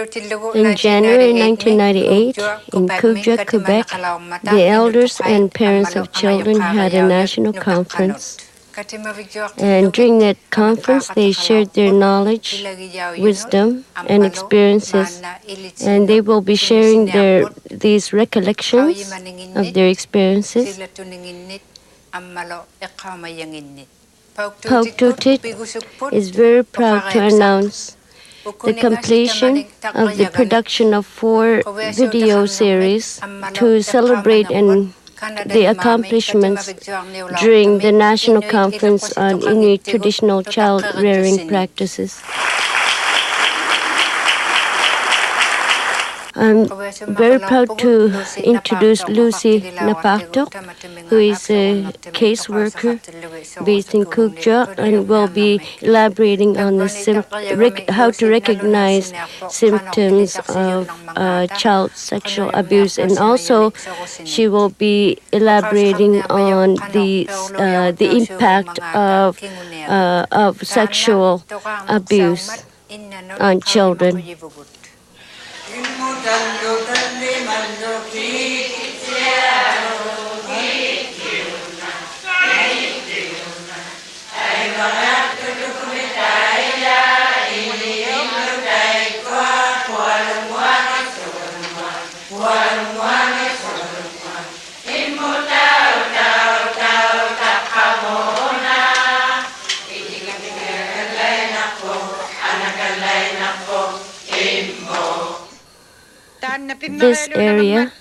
In January 1998, in Kougja, Quebec, the elders and parents of children had a national conference. And during that conference, they shared their knowledge, wisdom, and experiences. And they will be sharing these recollections of their experiences. Pauktuutit is very proud to announce the completion of the production of 4 video series to celebrate the accomplishments during the National Conference on Inuit Traditional Child Rearing Practices. I'm very proud to introduce Lucy Napaktok, who is a caseworker based in Kougja and will be elaborating on how to recognize symptoms of child sexual abuse, and also she will be elaborating on the impact of sexual abuse on children. This area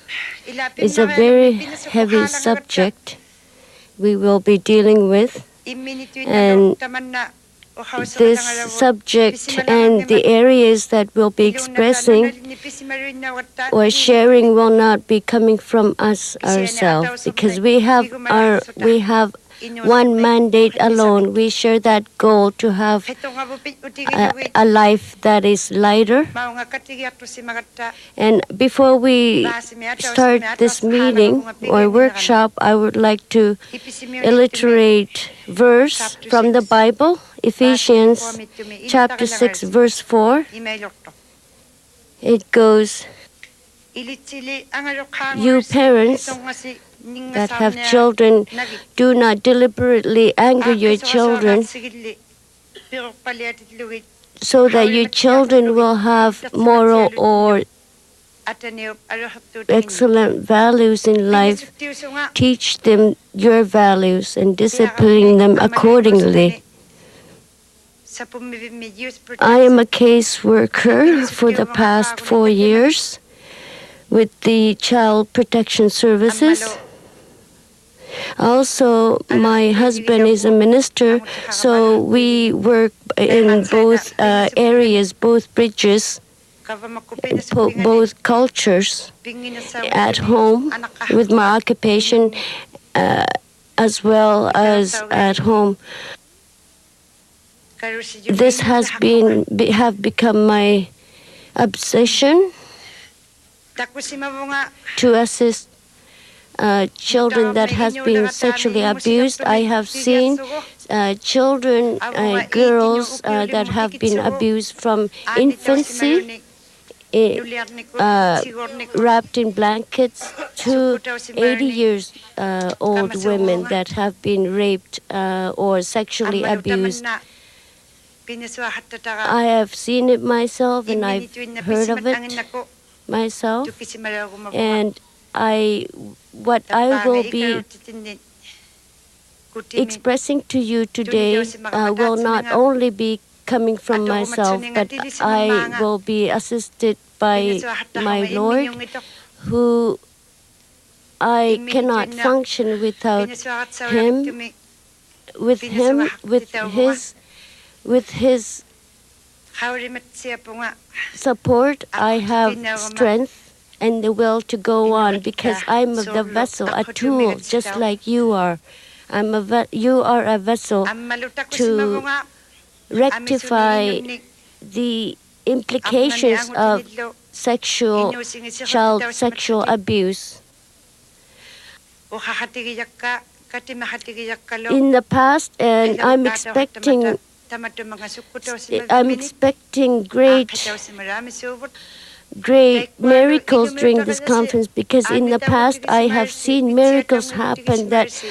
is a very heavy subject we will be dealing with, and this subject and the areas that we'll be expressing or sharing will not be coming from us ourselves, because we have one mandate alone. We share that goal to have a life that is lighter. And before we start this meeting or workshop, I would like to illustrate verse from the Bible, Ephesians chapter 6, verse 4. It goes, "You parents that have children, do not deliberately anger your children, so that your children will have moral or excellent values in life. Teach them your values and discipline them accordingly." I am a case worker for the past 4 years with the Child Protection Services. Also, my husband is a minister, so we work in both areas, both bridges, both cultures, at home with my occupation as well as at home. This has become my obsession to assist children that has been sexually abused. I have seen children, girls that have been abused from infancy, wrapped in blankets, to 80 years old women that have been raped or sexually abused. I have seen it myself, and I've heard of it myself, and what I will be expressing to you today will not only be coming from myself, but I will be assisted by my Lord, who I cannot function without Him. With His support, I have strength and the will to go on, because I'm the vessel, a tool, just like you are. You are a vessel to rectify the implications of child sexual abuse. In the past, and I'm expecting I'm expecting great miracles during this conference, because in the past I have seen miracles happen, that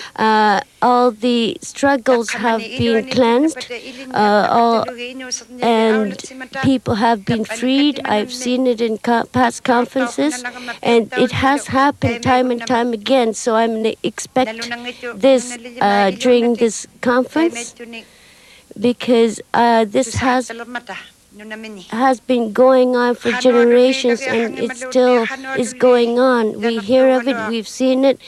all the struggles have been cleansed, and people have been freed. I've seen it in past conferences, and it has happened time and time again. So I'm expect this during this conference, because this has been going on for generations, and it still is going on. We hear of it, we've seen it,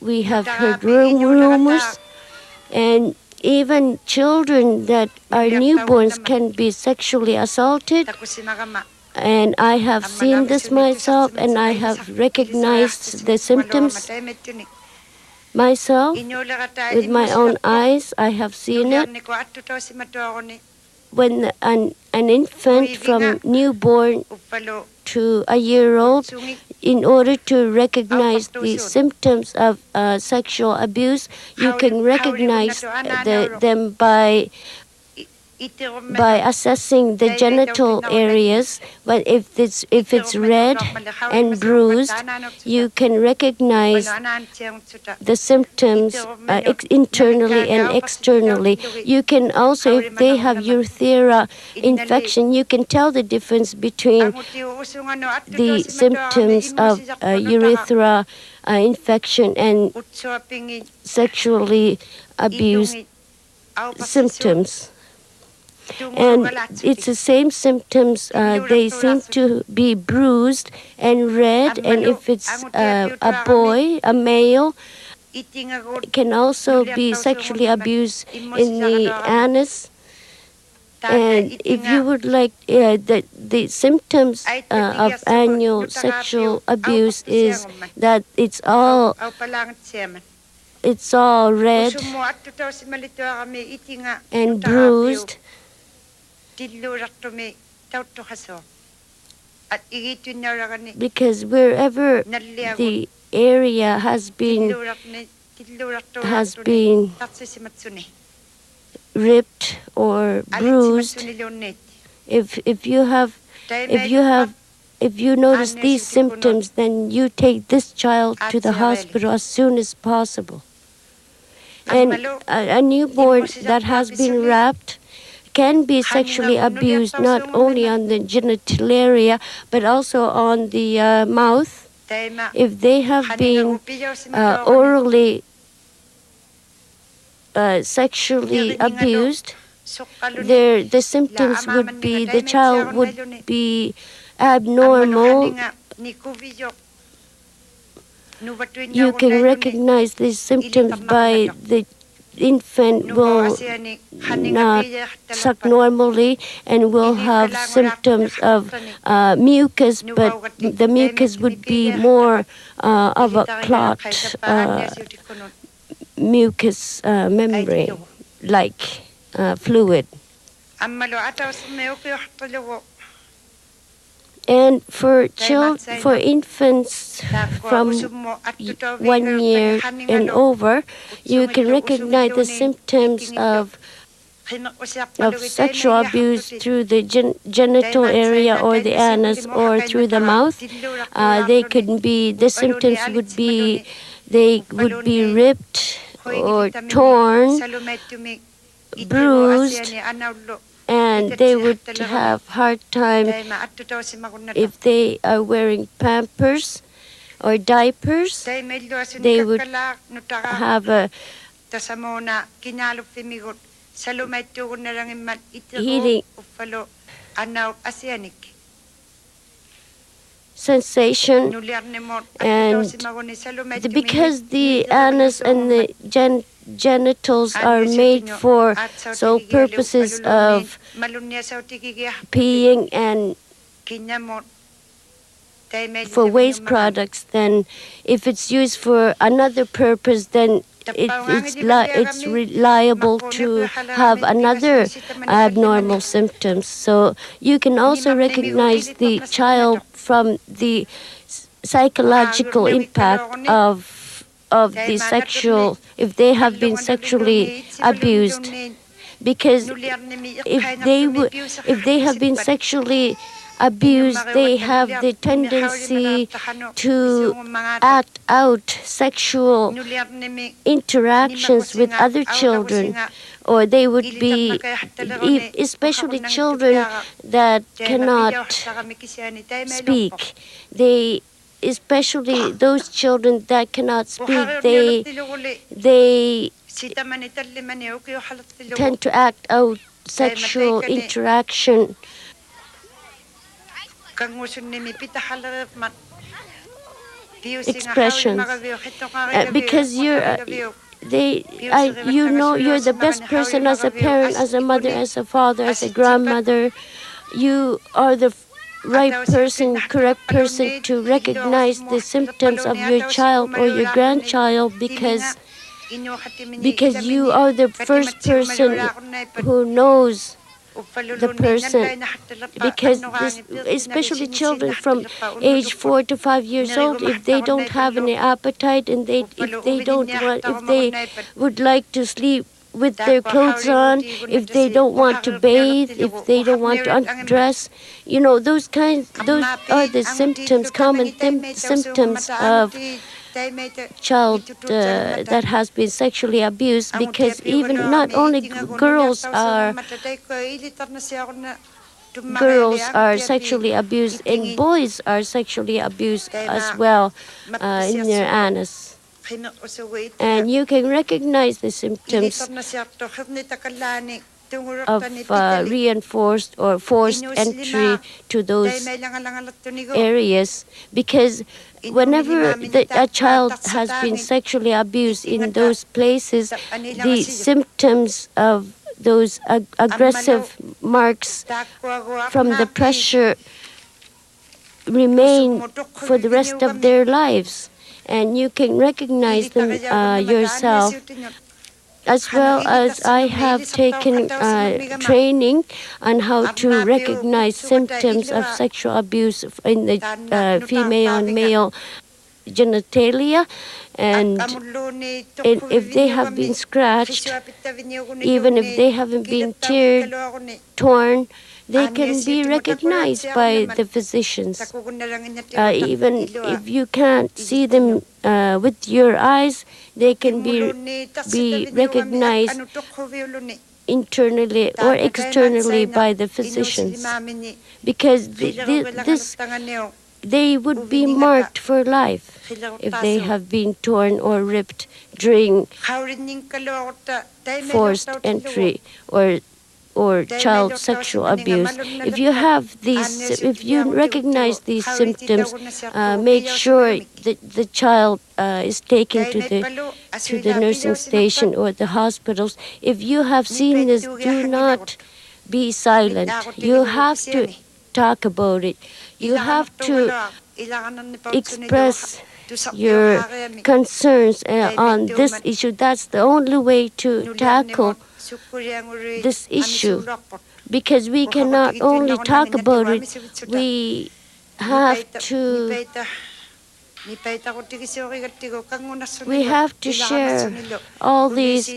we have heard rumors, and even children that are newborns can be sexually assaulted. And I have seen this myself, and I have recognized the symptoms myself with my own eyes. I have seen it. When an infant from newborn to a year old, in order to recognize the symptoms of sexual abuse, you can recognize them by assessing the genital areas. But if it's red and bruised, you can recognize the symptoms internally and externally. You can also, if they have urethra infection, you can tell the difference between the symptoms of urethra infection and sexually abused symptoms. And it's the same symptoms. They seem to be bruised and red, and if it's a boy, a male, can also be sexually abused in the anus. And if you would like, the symptoms of anal sexual abuse is that it's all red and bruised. Because wherever the area has been ripped or bruised, if you notice these symptoms, then you take this child to the hospital as soon as possible. And a newborn that has been wrapped can be sexually abused not only on the genital area but also on the mouth. If they have been orally sexually abused, the symptoms would be, the child would be abnormal. You can recognize these symptoms by the infant will not suck normally and will have symptoms of mucus, but the mucus would be more of a clot mucus membrane, like fluid. And for infants from 1 year and over, you can recognize the symptoms of sexual abuse through the genital area or the anus or through the mouth. The symptoms would be, they would be ripped or torn, bruised, and they would have hard time if they are wearing pampers or diapers. They would have a heating sensation, and because the anus and the genitals are made for sole purposes of peeing and for waste products, then if it's used for another purpose, then it's liable to have another abnormal symptoms. So you can also recognize the child from the psychological impact of the sexual, if they have been sexually abused. because if they have been sexually abused, they have the tendency to act out sexual interactions with other children, or they would be, especially children that cannot speak. Especially those children that cannot speak, they tend to act out sexual interaction. Expressions, because you're the best person as a parent, as a mother, as a father, as a grandmother. You are the right person, correct person to recognize the symptoms of your child or your grandchild, because you are the first person who knows the person, because especially children from age 4 to 5 years old, if they don't have any appetite and if they would like to sleep with their clothes on, if they don't want to bathe, if they don't want to undress, those are the symptoms, common symptoms of child that has been sexually abused, because even not only girls are sexually abused, and boys are sexually abused as well in their anus. And you can recognize the symptoms of reinforced or forced entry to those areas, because whenever a child has been sexually abused in those places, the symptoms of those aggressive marks from the pressure remain for the rest of their lives, and you can recognize them yourself. As well as I have taken training on how to recognize symptoms of sexual abuse in the female and male genitalia, and if they have been scratched, even if they haven't been torn, they can be recognized by the physicians. Even if you can't see them with your eyes, they can be recognized internally or externally by the physicians, because they would be marked for life if they have been torn or ripped during forced entry or child sexual abuse. If you recognize these symptoms, make sure that the child is taken to the nursing station or the hospitals. If you have seen this, do not be silent. You have to talk about it. You have to express your concerns on this issue. That's the only way to tackle this issue, because we cannot only talk about it, we have to share all these,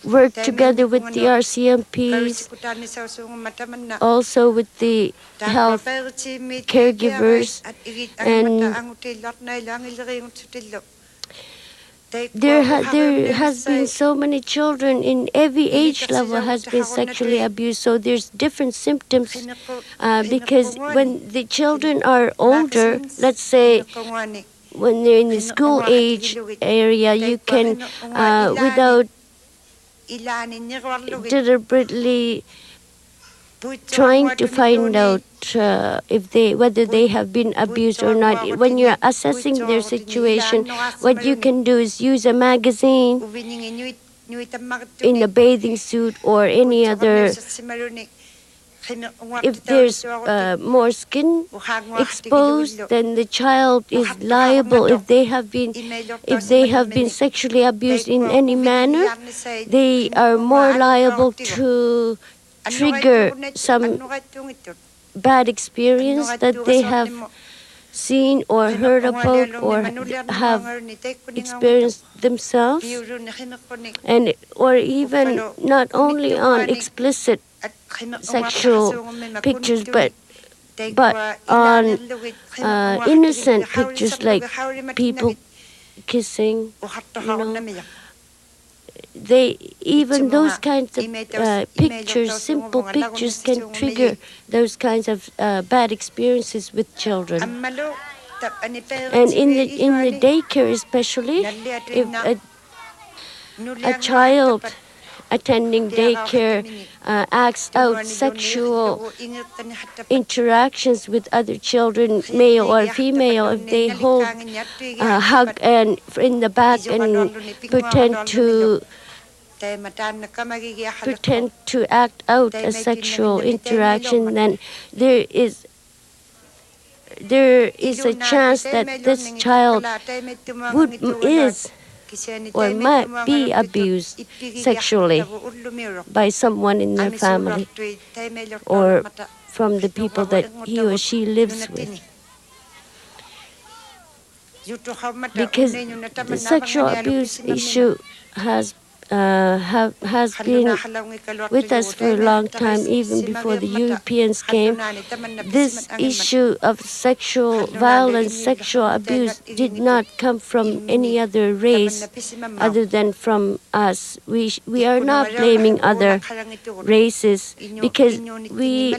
work together with the RCMPs, also with the health caregivers, and there has been so many children in every age level has been sexually abused. So there's different symptoms, because when the children are older, let's say when they're in the school age area, you can without deliberately trying to find out whether they have been abused or not. When you're assessing their situation, what you can do is use a magazine in a bathing suit or any other. If there's more skin exposed, then the child is liable. If they have been sexually abused in any manner, they are more liable to trigger some bad experience that they have seen or heard about or have experienced themselves, and or even not only on explicit sexual pictures, but on innocent pictures like people kissing, even those kinds of pictures, simple pictures, can trigger those kinds of bad experiences with children. And in the daycare especially, if a child attending daycare acts out sexual interactions with other children, male or female, if they hug and in the back and pretend to act out a sexual interaction, then there is a chance that this child is or might be abused sexually by someone in their family or from the people that he or she lives with. Because the sexual abuse issue has been with us for a long time, even before the Europeans came. This issue of sexual violence, sexual abuse did not come from any other race other than from us. We are not blaming other races because we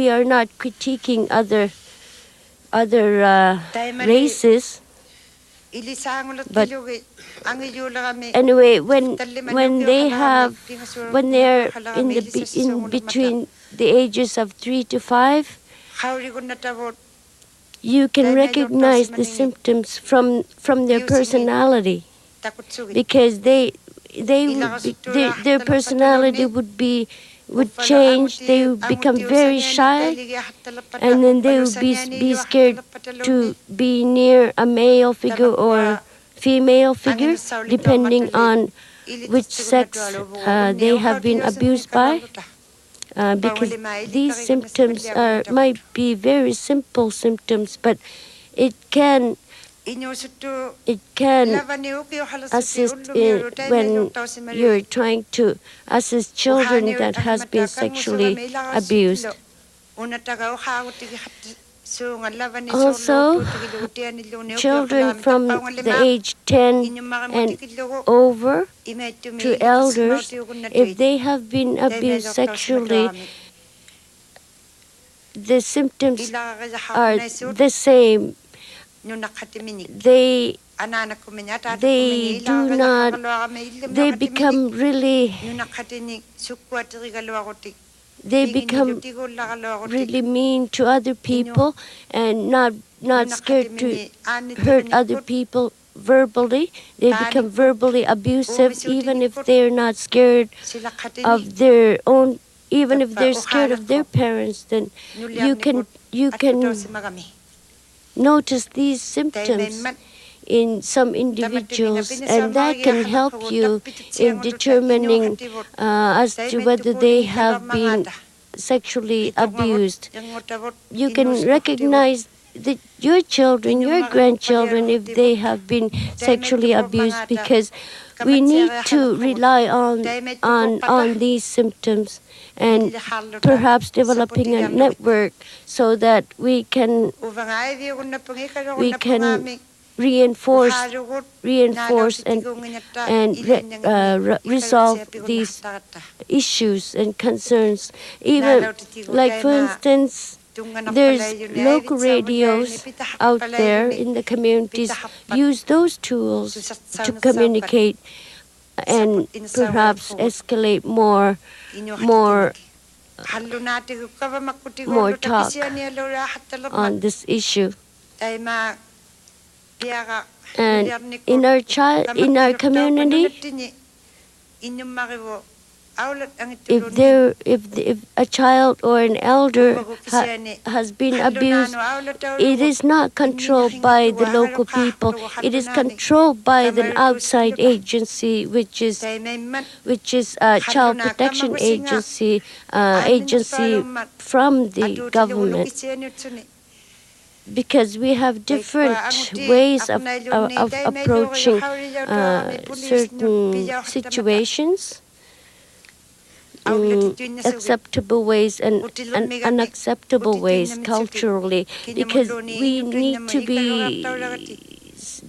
are not critiquing other races. But anyway, when they're in between the ages of 3 to 5, you can recognize the symptoms from their personality, because their personality would change. They would become very shy, and then they would be scared to be near a male figure or female figure, depending on which sex they have been abused by. Because these symptoms might be very simple symptoms, but it can assist when you're trying to assist children that has been sexually abused. Also, children from the age 10 and over to elders, if they have been abused sexually, the symptoms are the same. They become really mean to other people and not scared to hurt other people verbally. They become verbally abusive, even if they're not scared of their own. Even if they're scared of their parents, then you can notice these symptoms in some individuals, and that can help you in determining as to whether they have been sexually abused. You can recognize your children, your grandchildren, if they have been sexually abused, because we need to rely on these symptoms and perhaps developing a network so that we can reinforce and resolve these issues and concerns. Even like, for instance, there's local radios out there in the communities. Use those tools to communicate and perhaps escalate more talk on this issue. And in our community, if a child or an elder has been abused, it is not controlled by the local people. It is controlled by an outside agency, which is a child protection agency from the government. because we have different ways of approaching certain situations, acceptable ways and unacceptable ways culturally, because we need to be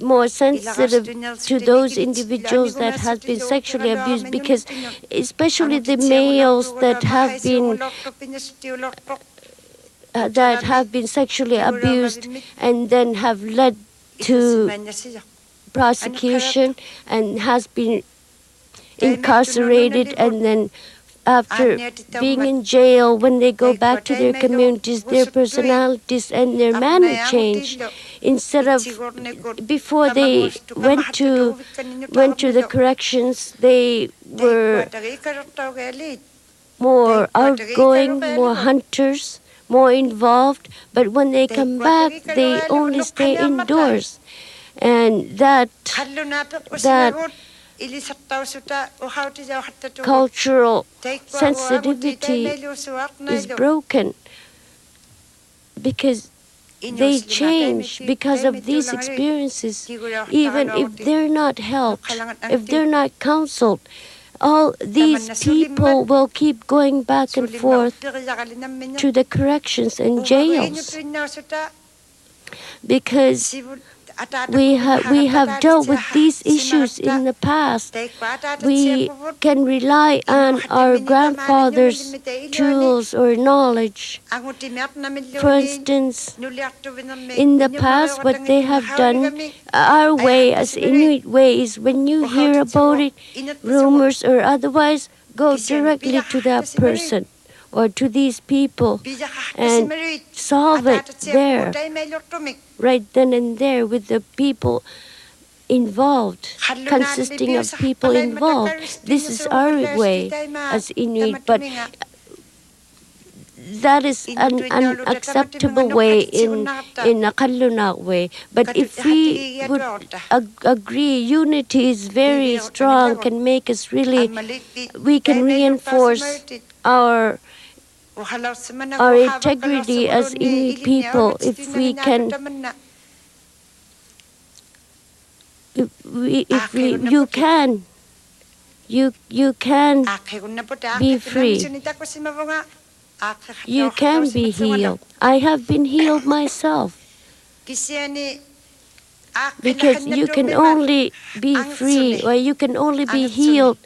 more sensitive to those individuals that have been sexually abused, because especially the males that have been sexually abused and then have led to prosecution and has been incarcerated, and then after being in jail, when they go back to their communities, their personalities and their manner change. Instead of before they went to the corrections, they were more outgoing, more hunters, more involved. But when they come back, they only stay indoors, and that cultural sensitivity is broken, because they change because of these experiences. Even if they're not helped, if they're not counseled, all these people will keep going back and forth to the corrections and jails, because we have dealt with these issues in the past. We can rely on our grandfathers' tools or knowledge. For instance, in the past, what they have done, our way as Inuit way, is when you hear about it, rumors or otherwise, go directly to that person or to these people and solve it there, right then and there, with the people involved, consisting of people involved. This is our way as Inuit, but that is an unacceptable way in a Kallunak way. But if we would agree, unity is very strong, can make us really, we can reinforce our integrity as Inuit people, if we can, you can be free. You can be healed. I have been healed myself, because you can only be free, or you can only be healed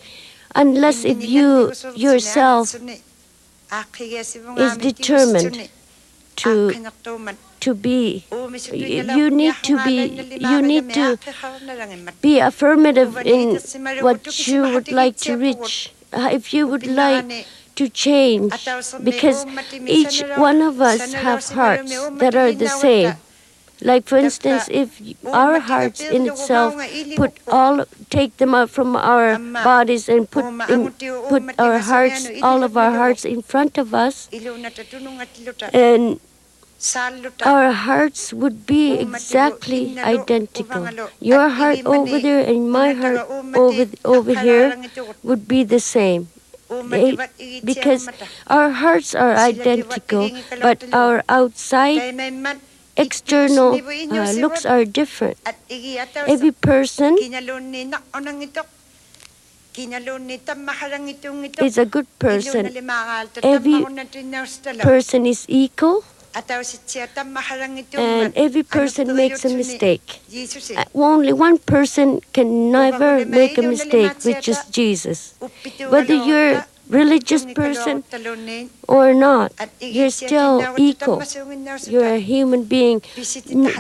unless if you yourself is determined to be. You need to be affirmative in what you would like to reach. If you would like to change, because each one of us have hearts that are the same. Like for instance, if our hearts in itself take them out from our bodies and put our hearts, all of our hearts in front of us, and our hearts would be exactly identical. Your heart over there and my heart over here would be the same. Because our hearts are identical, but our outside external looks are different. Every person is a good person. Every person is equal, and every person makes a mistake. Only one person can never make a mistake, which is Jesus. Whether you're a religious person or not, you're still equal. You're a human being.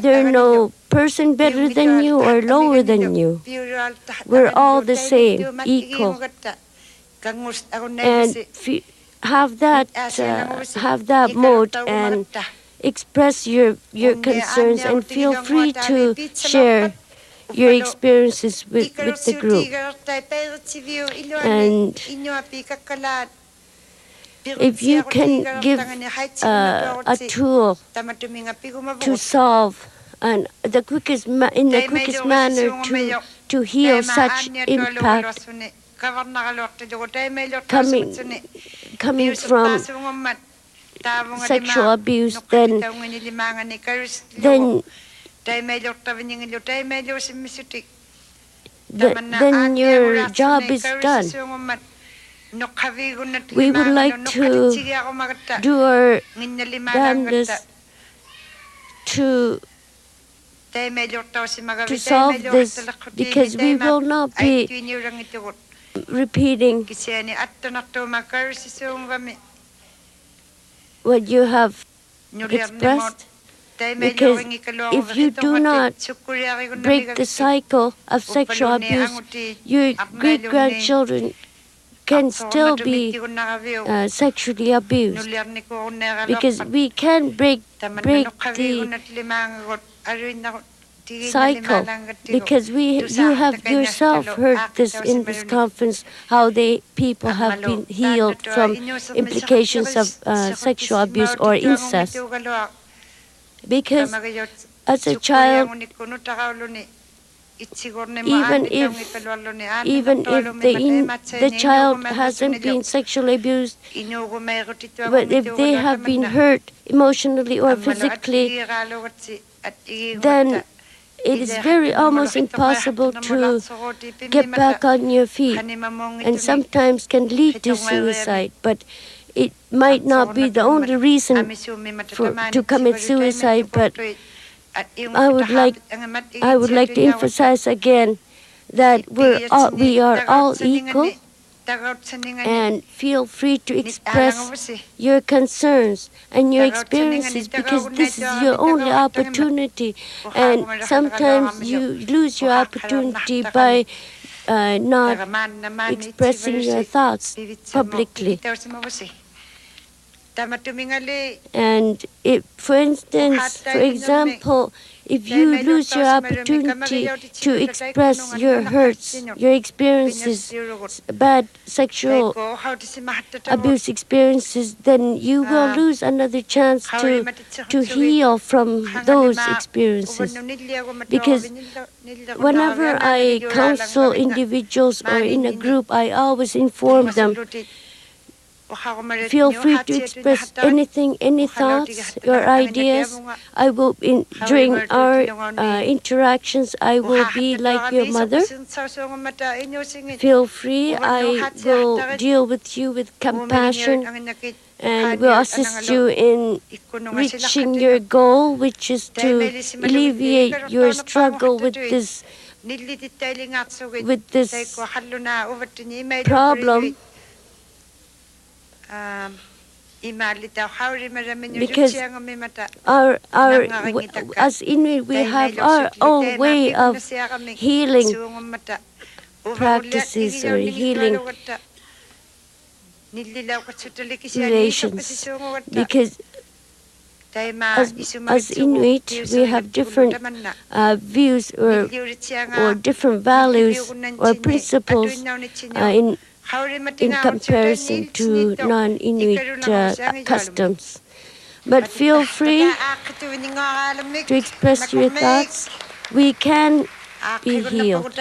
There's no person better than you or lower than you. We're all the same, equal. And have that mode and express your concerns, and feel free to share your experiences with the group. And if you can give a tool to solve and in the quickest manner to heal such impact coming from sexual abuse, then your job is done. We would like to do our damnedest to solve this, because we will not be repeating what you have expressed. Because if you do not break the cycle of sexual abuse, your great-grandchildren can still be sexually abused. Because we can break the cycle, because you have yourself heard this in this conference, how people have been healed from implications of sexual abuse or incest. Because as a child, even if the child hasn't been sexually abused, but if they have been hurt emotionally or physically, then it is almost impossible to get back on your feet, and sometimes can lead to suicide. But it might not be the only reason to commit suicide. But I would like to emphasize again that we are all equal, and feel free to express your concerns and your experiences, because this is your only opportunity, and sometimes you lose your opportunity by not expressing your thoughts publicly. And for example, if you lose your opportunity to express your hurts, your experiences, bad sexual abuse experiences, then you will lose another chance to heal from those experiences. Because whenever I counsel individuals or in a group, I always inform them, feel free to express anything, any thoughts or ideas. I will, during our interactions, I will be like your mother. Feel free. I will deal with you with compassion, and will assist you in reaching your goal, which is to alleviate your struggle with this problem. Because as Inuit, we have our own way of healing practices or healing relations. Because as Inuit, we have different views or different values or principles in comparison to non-Inuit customs. But feel free to express your thoughts. We can be healed.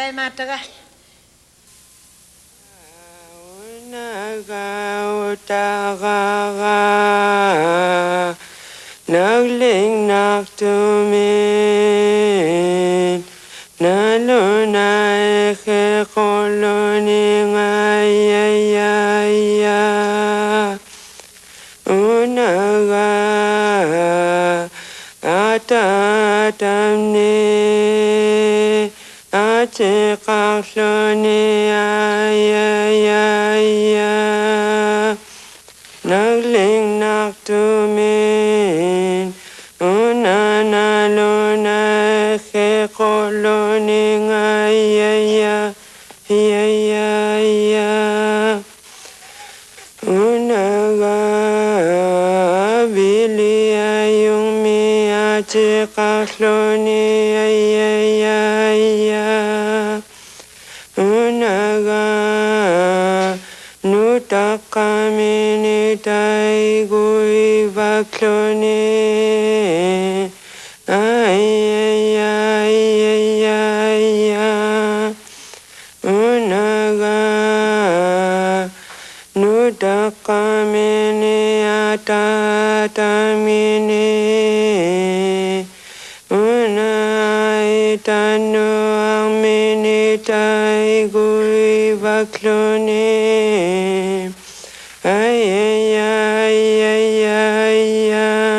Nagling naktumin nalunay ke koloni ngayaya unaga atatamni atikakloni ayaya nagling naktumin unanalunay ke koloni ngayaya ya unaga bili ayung mi atikakloni ya unaga nutakamini taigui bakloni unaga nutakamini ata tanu ang minitay gui baklone. Ay ay ay ay ay ay.